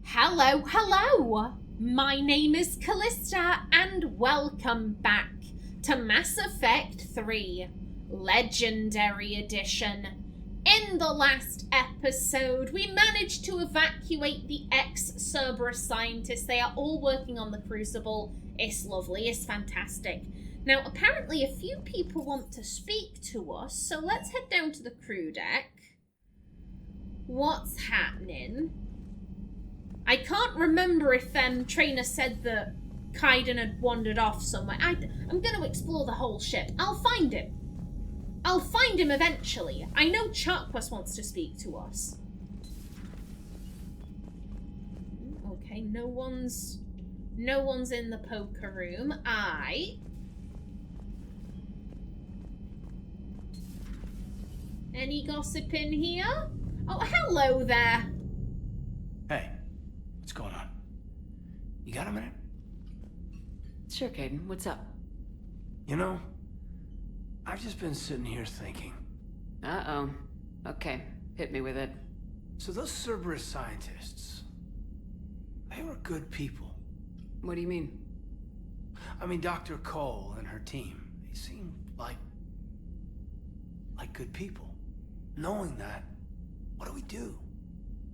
Hello! My name is Kallista, and welcome back to Mass Effect 3, Legendary Edition. In the last episode, we managed to evacuate the ex-Cerberus scientists. They are all working on the Crucible. It's lovely, it's fantastic. Now, apparently a few people want to speak to us, so let's head down to the crew deck. What's happening? I can't remember if Trainer said that Kaidan had wandered off somewhere. I'm going to explore the whole ship. I'll find him. I'll find him eventually. I know Chakwas wants to speak to us. Okay, no one's in the poker room. Any gossip in here? Oh, hello there. Hey, what's going on? You got a minute? Sure, Kaidan. What's up? You know, I've just been sitting here thinking. Uh-oh. Okay, hit me with it. So those Cerberus scientists, they were good people. What do you mean? I mean, Dr. Cole and her team, they seemed like good people. Knowing that, what do we do?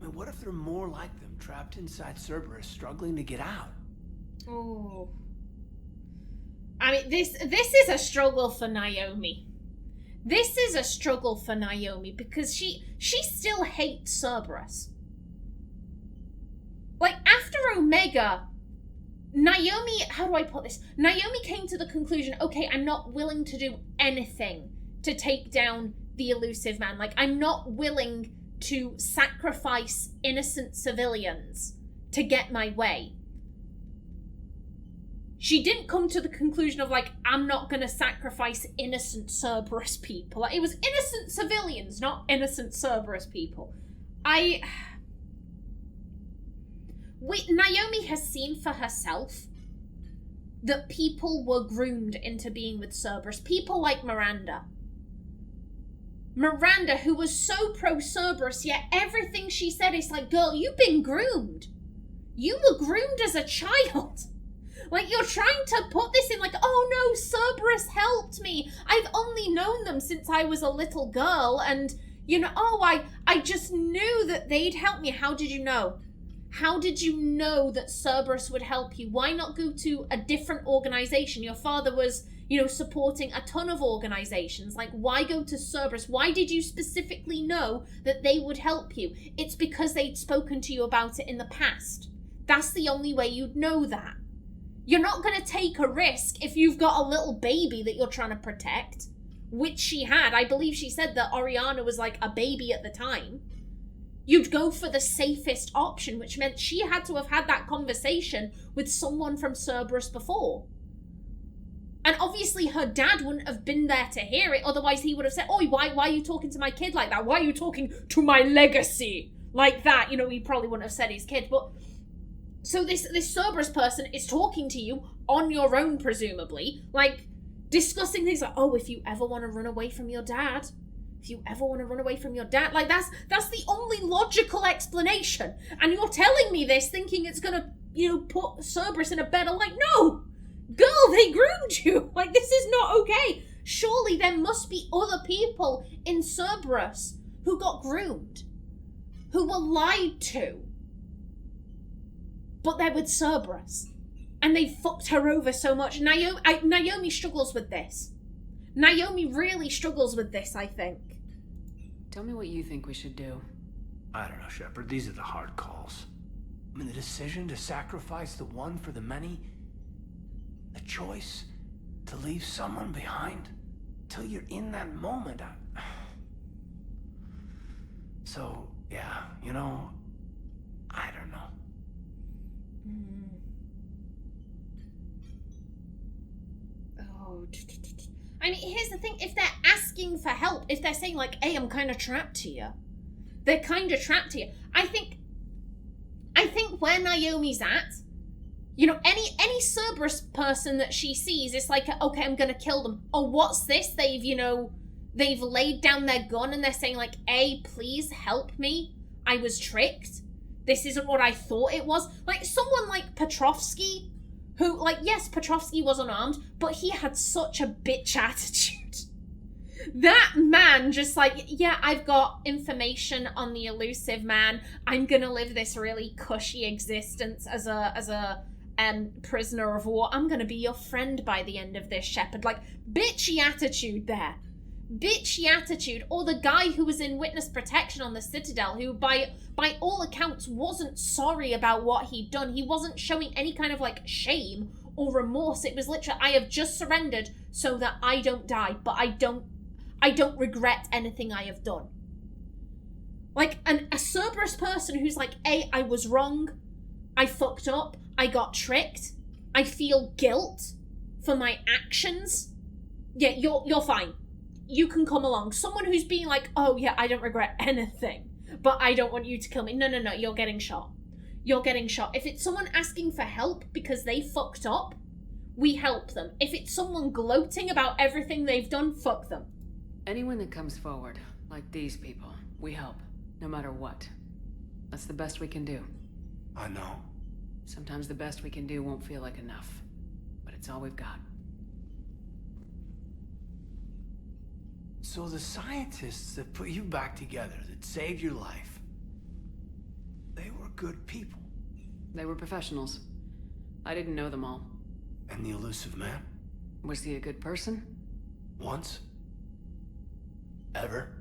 I mean, what if there are more like them trapped inside Cerberus struggling to get out? Oh. I mean, this is a struggle for Naomi. This is a struggle for Naomi because she still hates Cerberus. Like, after Omega, Naomi, how do I put this? Naomi came to the conclusion, okay, I'm not willing to do anything to take down the elusive man. Like, I'm not willing to sacrifice innocent civilians to get my way. She didn't come to the conclusion of, like, I'm not going to sacrifice innocent Cerberus people. Like, it was innocent civilians, not innocent Cerberus people. Naomi has seen for herself that people were groomed into being with Cerberus. People like Miranda. Miranda, who was so pro-Cerberus, yet everything she said is like, girl, you've been groomed. You were groomed as a child. Like, you're trying to put this in like, oh no, Cerberus helped me. I've only known them since I was a little girl, and, you know, I just knew that they'd help me. How did you know? How did you know that Cerberus would help you? Why not go to a different organization? Your father was, you know, supporting a ton of organizations. Like, why go to Cerberus? Why did you specifically know that they would help you? It's because they'd spoken to you about it in the past. That's the only way you'd know that. You're not going to take a risk if you've got a little baby that you're trying to protect, which she had. I believe she said that Oriana was like a baby at the time. You'd go for the safest option, which meant she had to have had that conversation with someone from Cerberus before. And obviously her dad wouldn't have been there to hear it, otherwise he would have said, "Oi, why are you talking to my kid like that? Why are you talking to my legacy like that?" You know, he probably wouldn't have said his kid, but... So this Cerberus person is talking to you on your own, presumably, like, discussing things like, oh, if you ever want to run away from your dad... Like, that's the only logical explanation. And you're telling me this thinking it's gonna, you know, put Cerberus in a better light. No! Girl, they groomed you! Like, this is not okay. Surely there must be other people in Cerberus who got groomed. Who were lied to. But they're with Cerberus. And they fucked her over so much. Naomi struggles with this. Naomi really struggles with this, I think. Tell me what you think we should do. I don't know, Shepard. These are the hard calls. I mean, the decision to sacrifice the one for the many. The choice to leave someone behind. Till you're in that moment. So, yeah, you know, I don't know. Oh, I mean, here's the thing. If they're asking for help, if they're saying, like, hey, I'm kind of trapped here. They're kind of trapped here. I think where Naomi's at, you know, any Cerberus person that she sees, it's like, okay, I'm going to kill them. Oh, what's this? They've laid down their gun and they're saying, like, hey, please help me. I was tricked. This isn't what I thought it was. Like, someone like Petrovsky, who, like, yes, Petrovsky was unarmed, but he had such a bitch attitude. That man just like, yeah, I've got information on the elusive man. I'm gonna live this really cushy existence as a prisoner of war. I'm gonna be your friend by the end of this, Shepard. Like, bitchy attitude there. Bitchy attitude. Or the guy who was in witness protection on the Citadel, who by all accounts wasn't sorry about what he'd done. He wasn't showing any kind of like shame or remorse. It was literally, I have just surrendered so that I don't die, but I don't regret anything I have done. Like, a Cerberus person who's like, I was wrong, I fucked up, I got tricked, I feel guilt for my actions. Yeah, you're fine. You can come along. Someone who's being like, oh yeah, I don't regret anything, but I don't want you to kill me. No, you're getting shot. You're getting shot. If it's someone asking for help because they fucked up, we help them. If it's someone gloating about everything they've done, fuck them. Anyone that comes forward, like these people, we help, no matter what. That's the best we can do. I know. Sometimes the best we can do won't feel like enough, but it's all we've got. So the scientists that put you back together, that saved your life, they were good people. They were professionals. I didn't know them all. And the elusive man? Was he a good person? Once? Ever?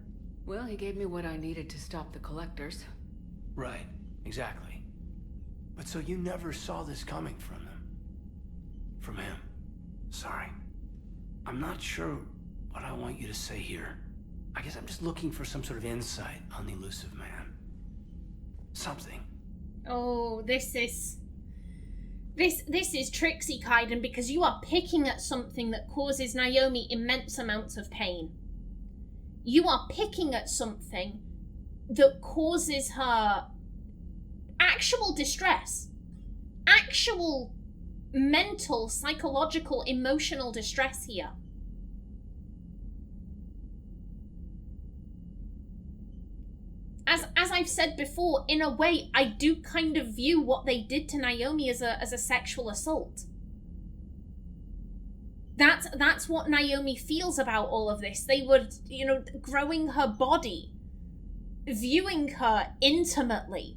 Well, he gave me what I needed to stop the collectors. Right, exactly. But so you never saw this coming from them? From him? Sorry. I'm not sure what I want you to say here. I guess I'm just looking for some sort of insight on the elusive man. Something. Oh, this is tricksy, Kaidan, because you are picking at something that causes Naomi immense amounts of pain. You are picking at something that causes her actual distress. Actual mental, psychological, emotional distress here. As I've said before, in a way, I do kind of view what they did to Naomi as a sexual assault. That's what Naomi feels about all of this. They were, growing her body, viewing her intimately,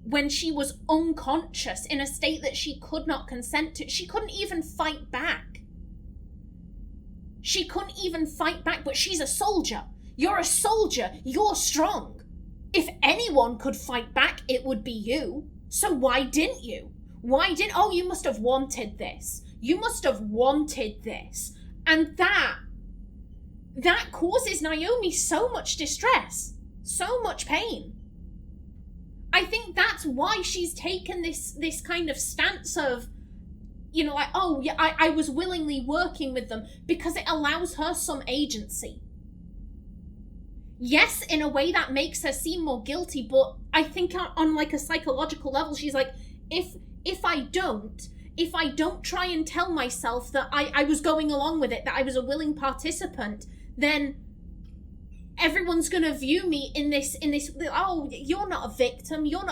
when she was unconscious, in a state that she could not consent to. She couldn't even fight back. She couldn't even fight back, but she's a soldier. You're a soldier. You're strong. If anyone could fight back, it would be you. So why didn't you? Oh, you must have wanted this. You must have wanted this. And that causes Naomi so much distress, so much pain. I think that's why she's taken this kind of stance of, like, oh, yeah, I was willingly working with them, because it allows her some agency. Yes, in a way that makes her seem more guilty, but I think on like a psychological level, she's like, if I don't try and tell myself that I was going along with it, that I was a willing participant, then everyone's gonna view me in this, oh, you're not a victim, you're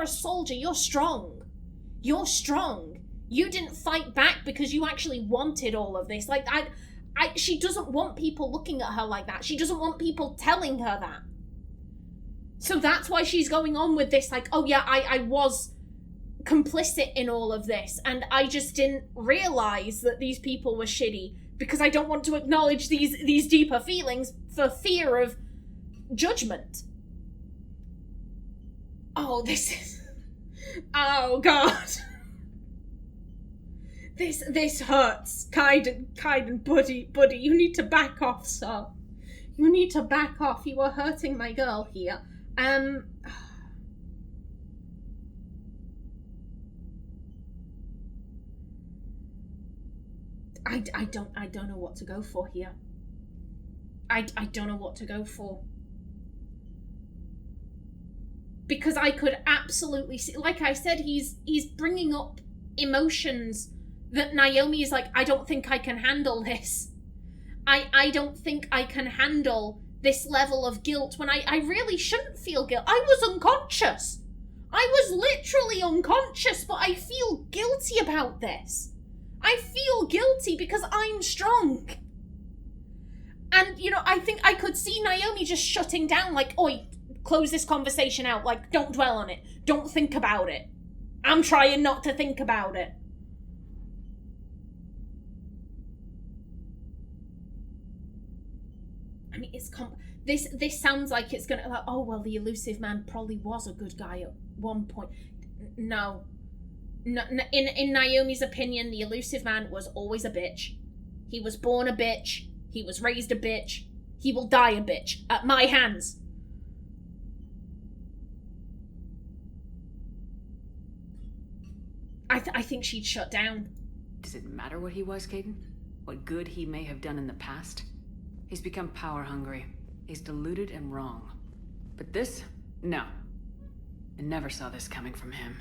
a soldier, you're strong. You didn't fight back because you actually wanted all of this. Like, she doesn't want people looking at her like that. She doesn't want people telling her that. So that's why she's going on with this, like, oh yeah, I was complicit in all of this, and I just didn't realize that these people were shitty, because I don't want to acknowledge these deeper feelings for fear of judgment. Oh, oh god. This hurts. Kaidan, buddy, you need to back off, sir. You need to back off. You are hurting my girl here. I don't know what to go for here. I don't know what to go for. Because I could absolutely see, like I said, he's bringing up emotions that Naomi is like, I don't think I can handle this. I don't think I can handle this level of guilt when I really shouldn't feel guilt. I was unconscious. I was literally unconscious, but I feel guilty about this. I feel guilty because I'm strong. And, you know, I think I could see Naomi just shutting down, like, oi, close this conversation out. Like, don't dwell on it. Don't think about it. I'm trying not to think about it. I mean, this sounds like it's gonna, like, oh, well, the elusive man probably was a good guy at one point. No. In Naomi's opinion, the elusive man was always a bitch. He was born a bitch. He was raised a bitch. He will die a bitch at my hands. I think she'd shut down. Does it matter what he was, Kaidan? What good he may have done in the past? He's become power hungry. He's deluded and wrong. But this? No. I never saw this coming from him.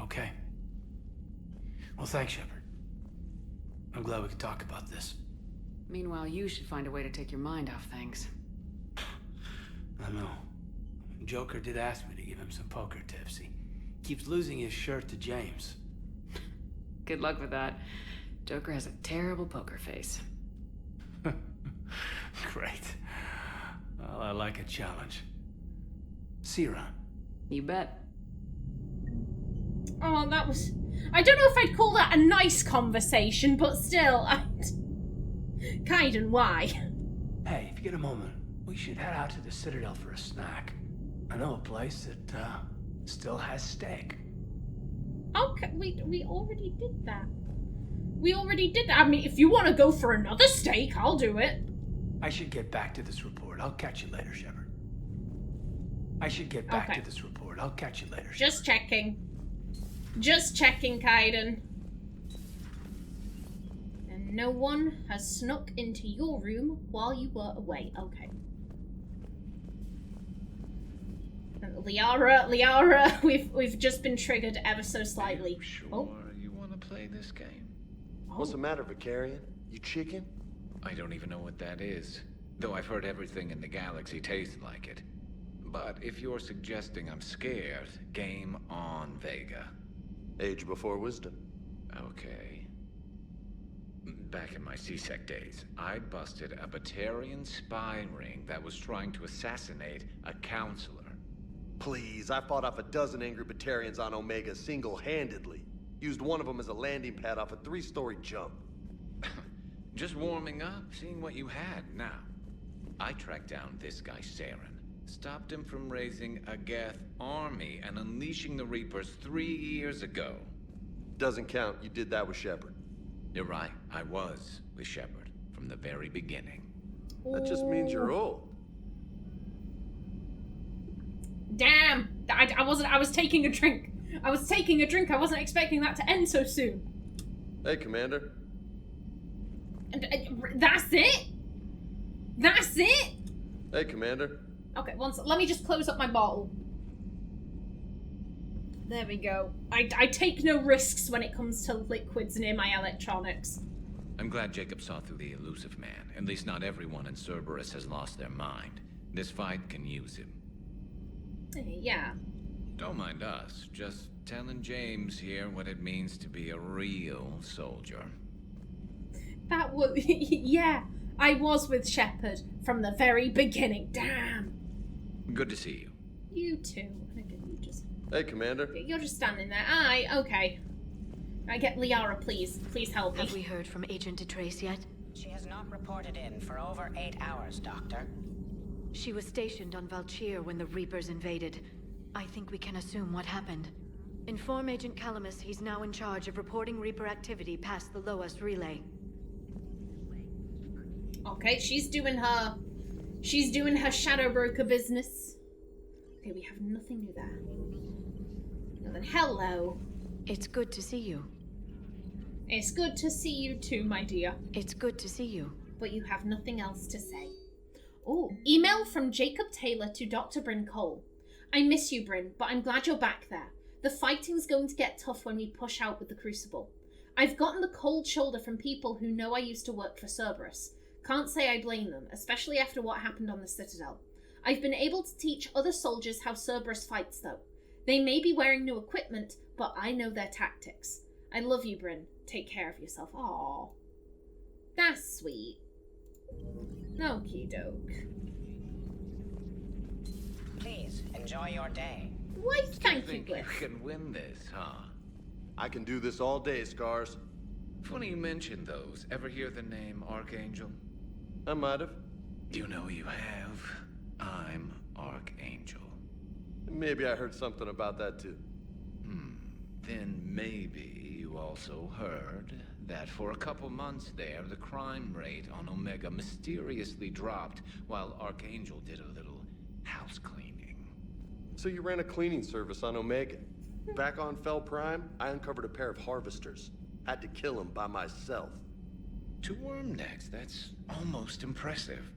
Okay. Well, thanks, Shepard. I'm glad we could talk about this. Meanwhile, you should find a way to take your mind off things. I know. Joker did ask me to give him some poker tips. He keeps losing his shirt to James. Good luck with that. Joker has a terrible poker face. Great. Well, I like a challenge. See you around. You bet. Oh, that was... I don't know if I'd call that a nice conversation, but still, Kaidan, why? Hey, if you get a moment, we should head out to the Citadel for a snack. I know a place that, still has steak. Okay, we already did that. We already did that. I mean, if you want to go for another steak, I'll do it. I should get back to this report. I'll catch you later, Shepard. I should get back to this report. I'll catch you later, Shepard. Just checking. Just checking, Kaidan. And no one has snuck into your room while you were away. Okay. Liara, we've just been triggered ever so slightly. Sure you want to play this game? What's the matter, Vicarian? You chicken? I don't even know what that is, though I've heard everything in the galaxy tastes like it. But if you're suggesting I'm scared, game on, Vega. Age before wisdom. Okay. Back in my C-Sec days, I busted a Batarian spy ring that was trying to assassinate a counselor. Please, I fought off a dozen angry Batarians on Omega single-handedly. Used one of them as a landing pad off a 3-story jump. Just warming up, seeing what you had. Now, I tracked down this guy, Saren. Stopped him from raising a Geth army and unleashing the Reapers 3 years ago. Doesn't count. You did that with Shepard. You're right. I was with Shepard from the very beginning. That just means you're old. Damn! I was taking a drink. I wasn't expecting that to end so soon. Hey, Commander. That's it? That's it? Hey, Commander. Okay, let me just close up my bottle. There we go. I take no risks when it comes to liquids near my electronics. I'm glad Jacob saw through the elusive man. At least not everyone in Cerberus has lost their mind. This fight can use him. Yeah. Don't mind us. Just telling James here what it means to be a real soldier. That was... yeah. I was with Shepard from the very beginning. Damn. Good to see you. You too. Okay, you just... Hey, Commander. You're just standing there. Aye, okay. I get Liara, please. Please help me. Have we heard from Agent DeTrace yet? She has not reported in for over 8 hours, Doctor. She was stationed on Valchir when the Reapers invaded. I think we can assume what happened. Inform Agent Calamus he's now in charge of reporting Reaper activity past the Loas relay. Okay, she's doing her shadow broker business. Okay, we have nothing new there. Well, then, hello. It's good to see you. It's good to see you too, my dear. It's good to see you. But you have nothing else to say. Oh, email from Jacob Taylor to Dr. Bryn Cole. I miss you, Bryn, but I'm glad you're back there. The fighting's going to get tough when we push out with the Crucible. I've gotten the cold shoulder from people who know I used to work for Cerberus. Can't say I blame them, especially after what happened on the Citadel. I've been able to teach other soldiers how Cerberus fights, though. They may be wearing new equipment, but I know their tactics. I love you, Bryn. Take care of yourself. Aww. That's sweet. Okie doke. Please, enjoy your day. Why, thank you, Think Bryn. you can win this, huh? I can do this all day, Scars. Funny you mentioned those. Ever hear the name Archangel? I might have. You know you have. I'm Archangel. Maybe I heard something about that too. Then maybe you also heard that for a couple months there, the crime rate on Omega mysteriously dropped while Archangel did a little house cleaning. So you ran a cleaning service on Omega. Back on Fel Prime, I uncovered a pair of harvesters. Had to kill them by myself. 2 worm necks, that's almost impressive.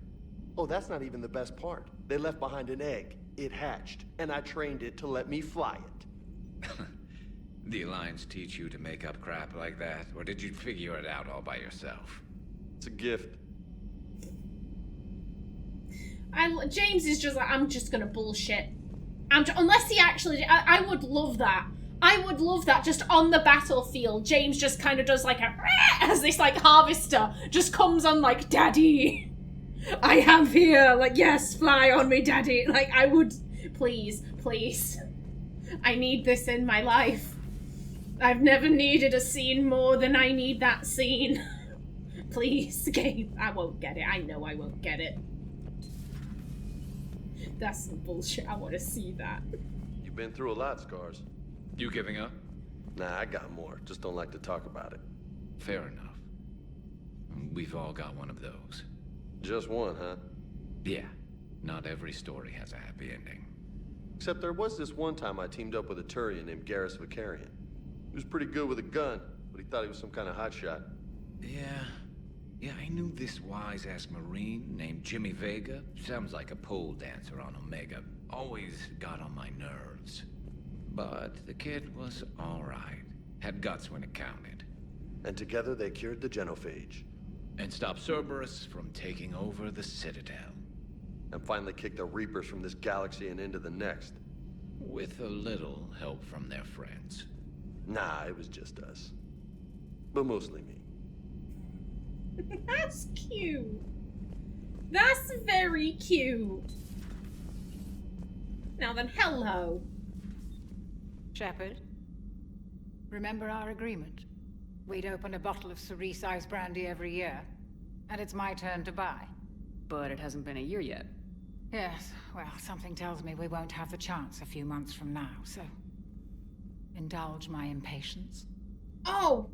Oh, that's not even the best part. They left behind an egg. It hatched, and I trained it to let me fly it. The Alliance teach you to make up crap like that, or did you figure it out all by yourself? It's a gift. James is just like, I'm just gonna bullshit. Unless he actually... I would love that. I would love that just on the battlefield. James just kind of does like a... as this like harvester just comes on like, Daddy, I have here. Like, yes, fly on me, Daddy. Like, I would... Please, please. I need this in my life. I've never needed a scene more than I need that scene. Please, game. I won't get it. I know I won't get it. That's some bullshit. I want to see that. You've been through a lot, Scars. You giving up? Nah, I got more. Just don't like to talk about it. Fair enough. We've all got one of those. Just one, huh? Yeah, not every story has a happy ending. Except there was this one time I teamed up with a Turian named Garrus Vicarian. He was pretty good with a gun, but he thought he was some kind of hotshot. Yeah, I knew this wise-ass Marine named Jimmy Vega. Sounds like a pole dancer on Omega. Always got on my nerves. But the kid was alright. Had guts when it counted. And together they cured the genophage. And stopped Cerberus from taking over the Citadel. And finally kicked the Reapers from this galaxy and into the next. With a little help from their friends. Nah, it was just us. But mostly me. That's cute. That's very cute. Now then, hello. Shepard, remember our agreement? We'd open a bottle of cerise ice brandy every year, and it's my turn to buy. But it hasn't been a year yet. Yes, well, something tells me we won't have the chance a few months from now, so... indulge my impatience. Oh,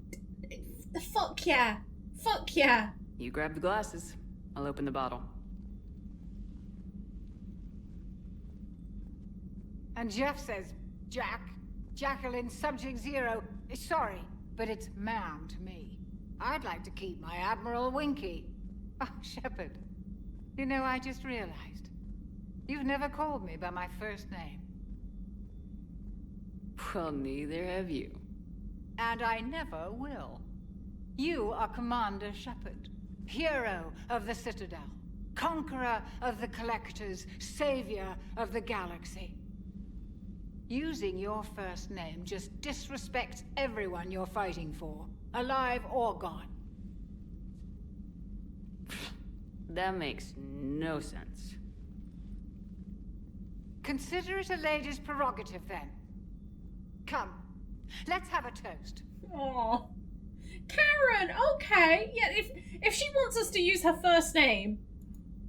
fuck yeah. Fuck yeah. You grab the glasses. I'll open the bottle. And Jeff says, Jacqueline Subject Zero is sorry, but it's ma'am to me. I'd like to keep my Admiral Winky. Oh, Shepard, you know, I just realized. You've never called me by my first name. Well, neither have you. And I never will. You are Commander Shepard, hero of the Citadel, conqueror of the Collectors, savior of the galaxy. Using your first name just disrespects everyone you're fighting for, alive or gone. That makes no sense. Consider it a lady's prerogative, then. Come, let's have a toast. Aw. Karen, okay. Yeah, if she wants us to use her first name.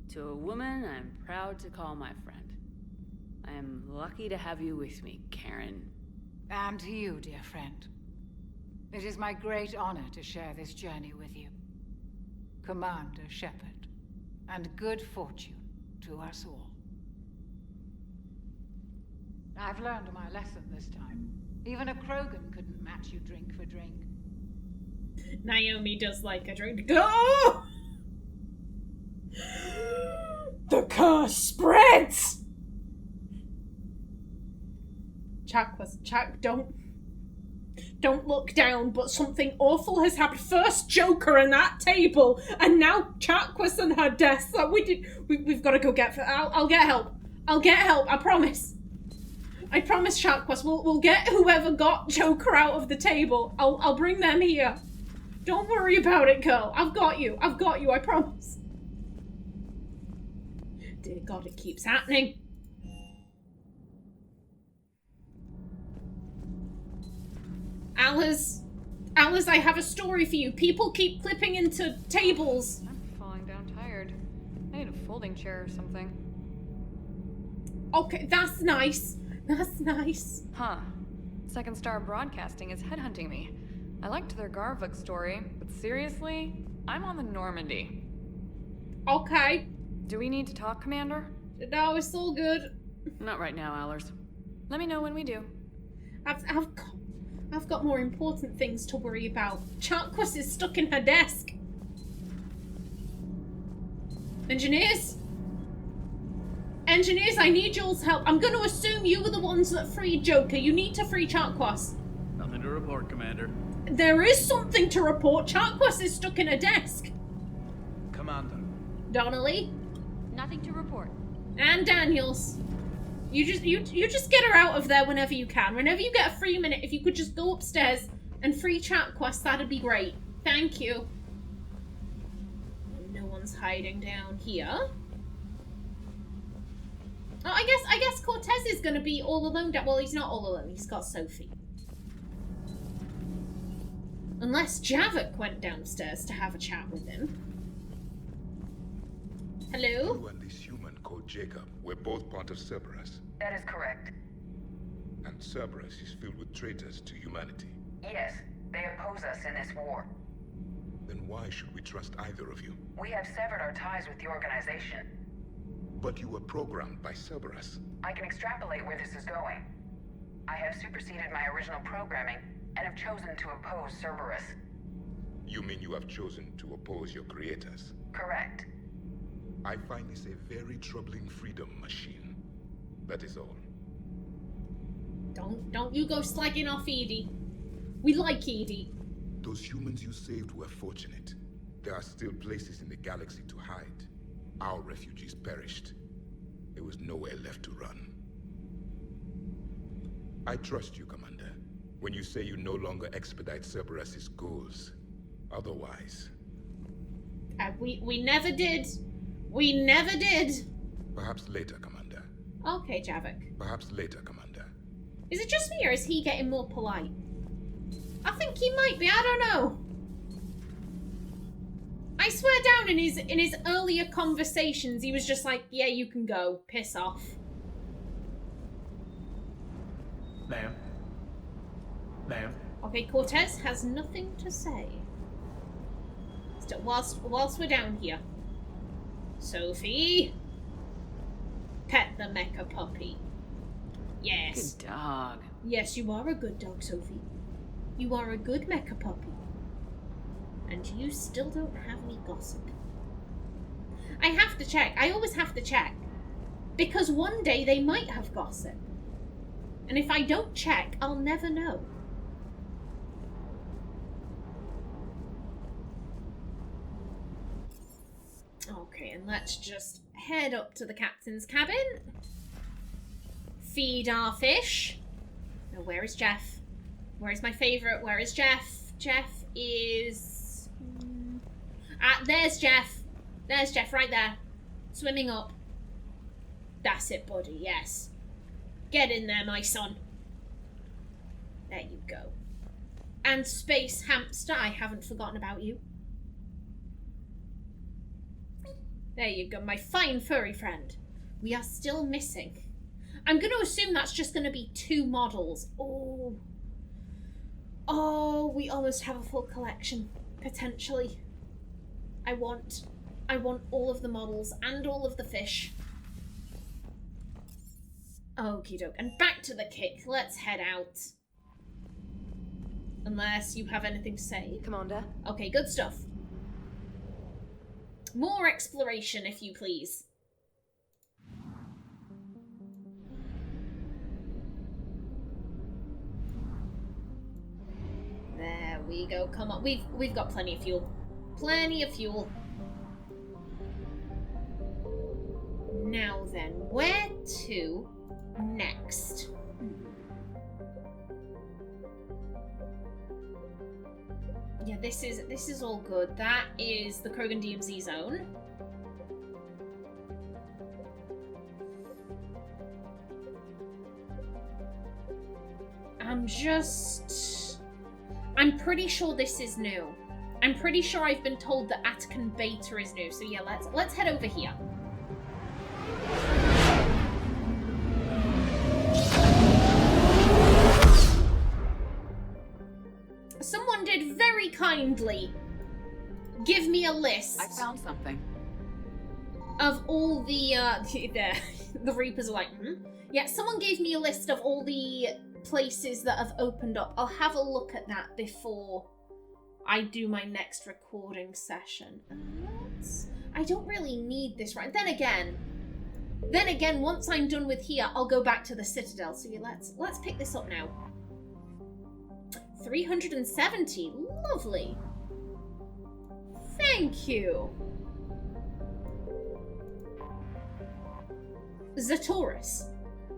To a woman I'm proud to call my friend. I am lucky to have you with me, Karen. And to you, dear friend. It is my great honor to share this journey with you. Commander Shepard. And good fortune to us all. I've learned my lesson this time. Even a Krogan couldn't match you drink for drink. Naomi does like a drink. Go! The curse spreads! Chakwas, don't look down, but something awful has happened. First Joker and that table, and now Chakwas and her death. We've got to go get... I'll get help. I'll get help, I promise. I promise, Chakwas. We'll get whoever got Joker out of the table. I'll bring them here. Don't worry about it, girl. I've got you, I promise. Dear God, it keeps happening. Alice, I have a story for you. People keep clipping into tables. I'm falling down tired. I need a folding chair or something. Okay, that's nice. That's nice. Huh. Second Star Broadcasting is headhunting me. I liked their Garvik story, but seriously, I'm on the Normandy. Okay. Do we need to talk, Commander? No, it's all good. Not right now, Allers. Let me know when we do. I've got more important things to worry about. Chakwas is stuck in her desk. Engineers? Engineers, I need y'all's help. I'm going to assume you were the ones that freed Joker. You need to free Chakwas. Nothing to report, Commander. There is something to report. Chakwas is stuck in a desk. Commander. Donnelly? Nothing to report. And Daniels. You just get her out of there whenever you can. Whenever you get a free minute, if you could just go upstairs and free Chakwas, that'd be great. Thank you. No one's hiding down here. Oh, I guess Cortez is gonna be all alone. Well, he's not all alone. He's got Sophie. Unless Javik went downstairs to have a chat with him. Hello? You and this human called Jacob were both part of Cerberus. That is correct. And Cerberus is filled with traitors to humanity. Yes, they oppose us in this war. Then why should we trust either of you? We have severed our ties with the organization. But you were programmed by Cerberus. I can extrapolate where this is going. I have superseded my original programming and have chosen to oppose Cerberus. You mean you have chosen to oppose your creators? Correct. I find this a very troubling freedom machine. That is all. Don't you go slagging off Edie. We like Edie. Those humans you saved were fortunate. There are still places in the galaxy to hide. Our refugees perished. There was nowhere left to run. I trust you, Commander, when you say you no longer expedite Cerberus's goals. Otherwise... We never did. We never did. Perhaps later, Commander. Okay, Javik. Perhaps later, Commander. Is it just me or is he getting more polite? I think he might be, I don't know. I swear down in his earlier conversations, he was just like, yeah, you can go. Piss off. Ma'am. Ma'am. Okay, Cortez has nothing to say. Still, whilst we're down here. Sophie. Pet the mecha puppy. Yes. Good dog. Yes, you are a good dog, Sophie. You are a good mecha puppy. And you still don't have any gossip. I have to check. I always have to check. Because one day they might have gossip. And if I don't check, I'll never know. Okay, and let's just head up to the captain's cabin. Feed our fish. Now, where is Jeff? Where is my favourite? Where is Jeff? Jeff is... there's Jeff. There's Jeff right there. Swimming up. That's it, buddy, yes. Get in there, my son. There you go. And Space Hamster, I haven't forgotten about you. There you go, my fine furry friend. We are still missing. I'm going to assume that's just going to be 2 models. Oh. Oh, we almost have a full collection, potentially. I want all of the models and all of the fish. Okie doke. And back to the kick. Let's head out. Unless you have anything to say. Commander. Okay, good stuff. More exploration, if you please. There we go. Come on. We've got plenty of fuel. Plenty of fuel. Now then, where this is all good. That is the Krogan DMZ zone. I'm pretty sure this is new. I'm pretty sure I've been told that Atkin Beta is new. So yeah, let's head over here. Someone did very kindly give me a list. I found something. Of all the the Reapers are like, Yeah, someone gave me a list of all the places that have opened up. I'll have a look at that before I do my next recording session. I don't really need this, right? Then again, once I'm done with here, I'll go back to the Citadel. So yeah, let's pick this up now. 370, lovely. Thank you. Zataurus.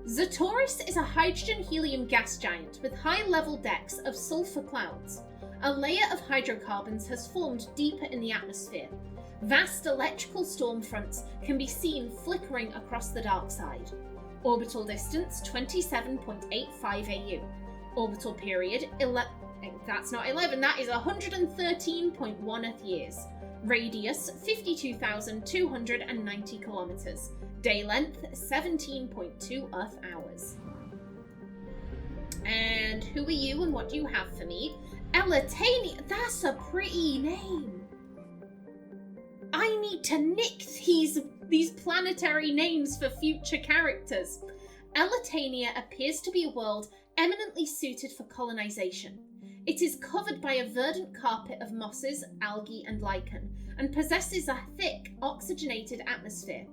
Zataurus is a hydrogen-helium gas giant with high-level decks of sulfur clouds. A layer of hydrocarbons has formed deeper in the atmosphere. Vast electrical storm fronts can be seen flickering across the dark side. Orbital distance 27.85 AU. Orbital period that's not 11, that is 113.1 Earth years. Radius 52,290 kilometers. Day length 17.2 Earth hours. And who are you and what do you have for me? Elatania, that's a pretty name. I need to nick these planetary names for future characters. Elatania appears to be a world eminently suited for colonization. It is covered by a verdant carpet of mosses, algae, and lichen, and possesses a thick, oxygenated atmosphere.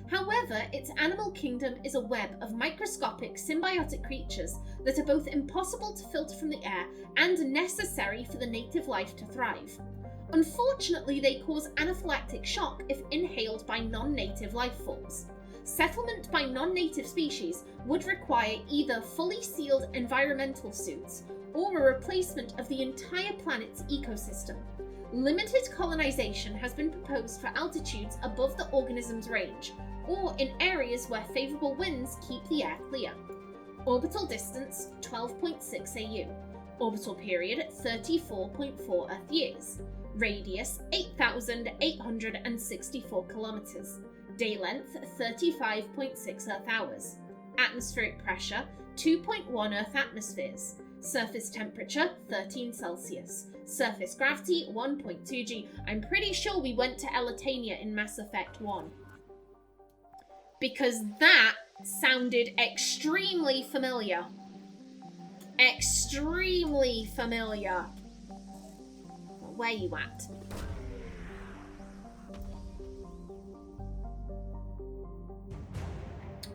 However, its animal kingdom is a web of microscopic symbiotic creatures that are both impossible to filter from the air and necessary for the native life to thrive. Unfortunately, they cause anaphylactic shock if inhaled by non-native life forms. Settlement by non-native species would require either fully sealed environmental suits or a replacement of the entire planet's ecosystem. Limited colonization has been proposed for altitudes above the organism's range, or in areas where favourable winds keep the air clear. Orbital distance 12.6 AU. Orbital period 34.4 Earth years. Radius 8,864 kilometers. Day length 35.6 Earth hours. Atmospheric pressure 2.1 Earth atmospheres. Surface temperature 13 Celsius. Surface gravity 1.2 G. I'm pretty sure we went to Elatania in Mass Effect 1. Because that sounded extremely familiar. Extremely familiar. Where you at?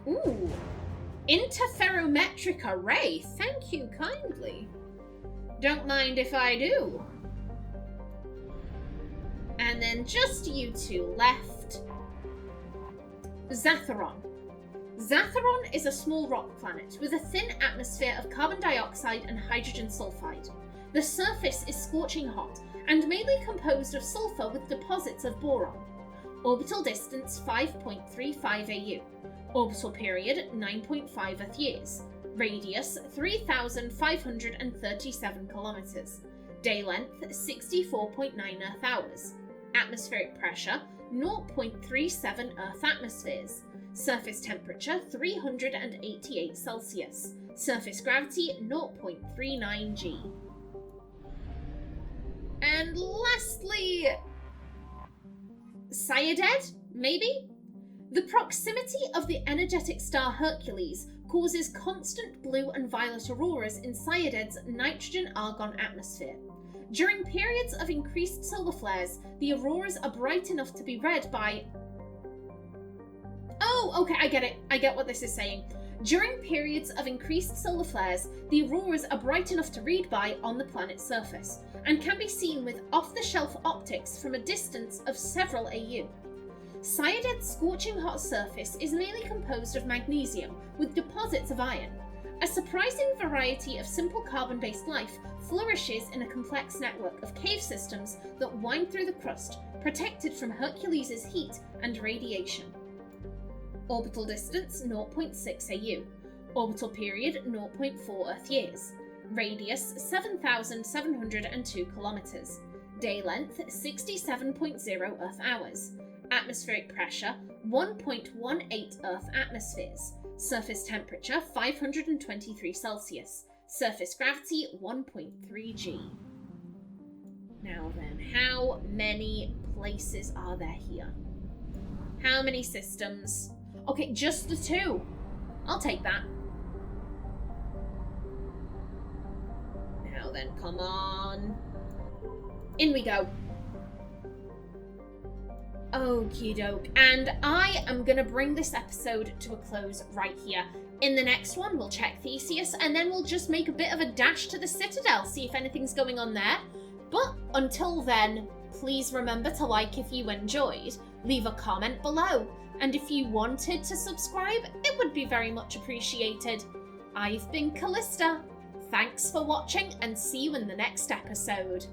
Ooh. Interferometric array. Thank you kindly. Don't mind if I do. And then just you two left. Zatharon. Zatharon is a small rock planet with a thin atmosphere of carbon dioxide and hydrogen sulfide. The surface is scorching hot and mainly composed of sulfur with deposits of boron. Orbital distance 5.35 AU. Orbital period 9.5 Earth years. Radius 3,537 kilometers. Day length 64.9 Earth hours. Atmospheric pressure 0.37 Earth atmospheres. Surface temperature 388 Celsius. Surface gravity 0.39 G. And lastly, Sayaded, maybe? The proximity of the energetic star Hercules causes constant blue and violet auroras in Sayaded's nitrogen-argon atmosphere. During periods of increased solar flares, the auroras are bright enough to be read by... Oh, okay, I get it. I get what this is saying. During periods of increased solar flares, the auroras are bright enough to read by on the planet's surface, and can be seen with off-the-shelf optics from a distance of several AU. Sayaded's scorching hot surface is mainly composed of magnesium with deposits of iron. A surprising variety of simple carbon-based life flourishes in a complex network of cave systems that wind through the crust, protected from Hercules' heat and radiation. Orbital distance 0.6 AU. Orbital period 0.4 Earth years. Radius 7,702 kilometers. Day length 67.0 Earth hours. Atmospheric pressure 1.18 Earth atmospheres. Surface temperature 523 Celsius. Surface gravity 1.3 G. Now then, how many places are there here? How many systems? Okay, just the 2. I'll take that. Now then, come on. In we go. Okie doke. And I am going to bring this episode to a close right here. In the next one, we'll check Theseus, and then we'll just make a bit of a dash to the Citadel, see if anything's going on there. But until then, please remember to like if you enjoyed, leave a comment below, and if you wanted to subscribe, it would be very much appreciated. I've been Callista. Thanks for watching, and see you in the next episode.